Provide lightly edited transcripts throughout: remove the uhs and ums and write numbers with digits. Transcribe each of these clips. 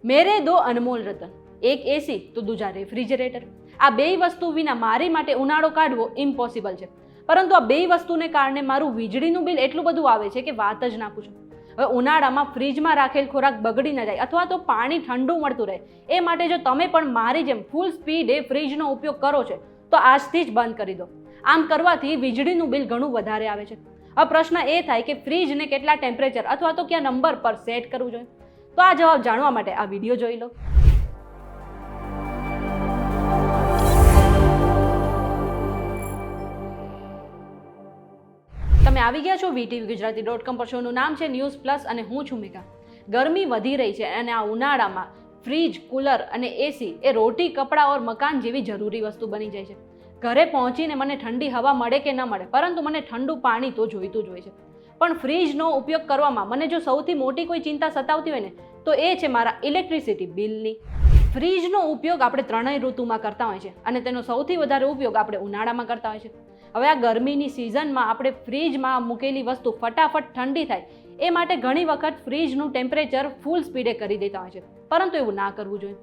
मेरे दो अनमोल रतन, एक एसी तो दूजा रेफ्रिजरेटर। आ બે વસ્તુ વિના મારી માટે ઉનાળો કાઢવો ઇમ્પોસિબલ છે, પરંતુ આ બે વસ્તુને કારણે મારું વીજળીનું બિલ એટલું બધું આવે છે કે વાત જ ના પૂછો। હવે ઉનાળામાં ફ્રીજમાં રાખેલ ખોરાક બગડી ન જાય અથવા તો પાણી ઠંડુ મળતું રહે એ માટે જો તમે પણ મારી જેમ ફૂલ સ્પીડે ફ્રીજનો ઉપયોગ કરો છો તો આજથી જ બંધ કરી દો। આમ કરવાથી વીજળીનું બિલ ઘણું વધારે આવે છે। હવે પ્રશ્ન એ થાય કે ફ્રીજને કેટલા ટેમ્પરેચર અથવા તો કયા નંબર પર સેટ કરવું જોઈએ? તો આ જવાબ જાણવા માટે આ વિડીયો જોઈ લો। તમે આવી ગયા છો VTV Gujarati.com પર। શોનું નામ છે ન્યૂઝ પ્લસ અને હું છું મેઘા। ગરમી વધી રહી છે અને આ ઉનાળામાં ફ્રીજ, કુલર અને એસી એ રોટી, કપડાં ઓર મકાન જેવી જરૂરી વસ્તુ બની જાય છે। ઘરે પહોંચીને મને ઠંડી હવા મળે કે ન મળે, પરંતુ મને ઠંડુ પાણી તો જોઈતું જ હોય છે। પણ ફ્રીજનો ઉપયોગ કરવામાં મને જો સૌથી મોટી કોઈ ચિંતા સતાવતી હોય ને તો એ છે મારા ઇલેક્ટ્રિસિટી બિલની। ફ્રીજનો ઉપયોગ આપણે ત્રણેય ઋતુમાં કરતા હોય છે અને તેનો સૌથી વધારે ઉપયોગ આપણે ઉનાળામાં કરતા હોય છે। હવે આ ગરમીની સિઝનમાં આપણે ફ્રીજમાં મૂકેલી વસ્તુ ફટાફટ ઠંડી થાય એ માટે ઘણી વખત ફ્રીજનું ટેમ્પરેચર ફૂલ સ્પીડે કરી દેતા હોય છે, પરંતુ એવું ના કરવું જોઈએ।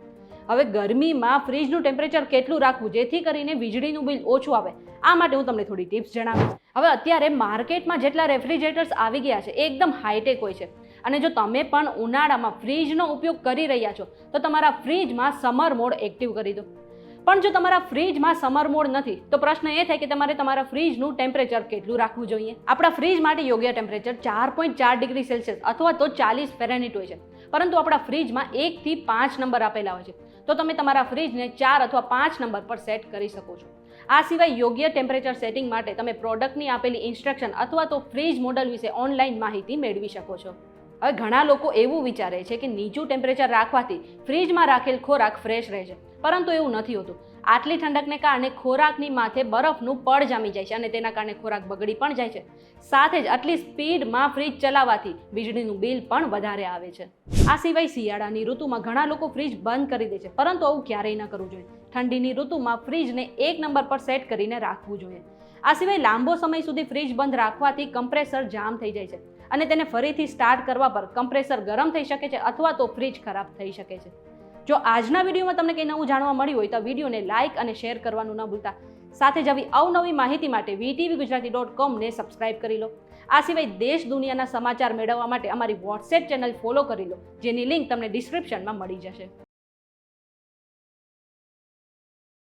હવે ગરમીમાં ફ્રીજનું ટેમ્પરેચર કેટલું રાખવું જેથી કરીને વીજળીનું બિલ ઓછું આવે, આ માટે હું તમને થોડી ટિપ્સ જણાવીશ। હવે અત્યારે માર્કેટમાં જેટલા રેફ્રિજરેટર્સ આવી ગયા છે એ એકદમ હાઈટેક હોય છે અને જો તમે પણ ઉનાળામાં ફ્રીજનો ઉપયોગ કરી રહ્યા છો તો તમારા ફ્રીજમાં સમર મોડ એક્ટિવ કરી દો। પણ જો તમારા ફ્રીજમાં સમર મોડ નથી તો પ્રશ્ન એ થાય કે તમારે તમારા ફ્રીજનું ટેમ્પરેચર કેટલું રાખવું જોઈએ? આપણા ફ્રીજ માટે યોગ્ય ટેમ્પરેચર 4.4 ડિગ્રી સેલ્સિયસ અથવા તો 40 ફેરેનહીટ હોય છે, પરંતુ આપણા ફ્રીજમાં 1 થી 5 નંબર આપેલા હોય છે, તો તમે તમારા ફ્રીજને 4 અથવા 5 નંબર પર સેટ કરી શકો છો। આ સિવાય યોગ્ય ટેમ્પરેચર સેટિંગ માટે તમે પ્રોડક્ટની આપેલી ઇન્સ્ટ્રક્શન અથવા તો ફ્રીજ મોડલ વિશે ઓનલાઈન માહિતી મેળવી શકો છો। હવે ઘણા લોકો એવું વિચારે છે કે નીચું ટેમ્પરેચર રાખવાથી ફ્રીજમાં રાખેલ ખોરાક ફ્રેશ રહે છે, પરંતુ એવું નથી હોતું। આટલી ઠંડકને કારણે ખોરાકની માથે બરફનું પડ જામી જાય છે અને તેના કારણે ખોરાક બગડી પણ જાય છે। સાથે જ આટલી સ્પીડમાં ફ્રીજ ચલાવવાથી વીજળીનું બિલ પણ વધારે આવે છે। આ સિવાય શિયાળાની ઋતુમાં ઘણા લોકો ફ્રીજ બંધ કરી દે છે, પરંતુ આવું ક્યારેય ન કરવું જોઈએ। ઠંડીની ઋતુમાં ફ્રીજને 1 નંબર પર સેટ કરીને રાખવું જોઈએ। આ સિવાય લાંબો સમય સુધી ફ્રીજ બંધ રાખવાથી કમ્પ્રેસર જામ થઈ જાય છે અને તેને ફરીથી સ્ટાર્ટ કરવા પર કમ્પ્રેસર ગરમ થઈ શકે છે અથવા તો ફ્રીજ ખરાબ થઈ શકે છે। જો આજના વિડીયોમાં તમને કંઈ નવું જાણવા મળ્યું હોય તો વિડીયોને લાઇક અને શેર કરવાનું ન ભૂલતા। સાથે જ આવી અવનવી માહિતી માટે VTV Gujarati.com ને સબસ્ક્રાઇબ કરી લો। આ સિવાય દેશ દુનિયાના સમાચાર મેળવવા માટે અમારી WhatsApp ચેનલ ફોલો કરી લો, જેની લિંક તમને ડિસ્ક્રિપ્શનમાં મળી જશે।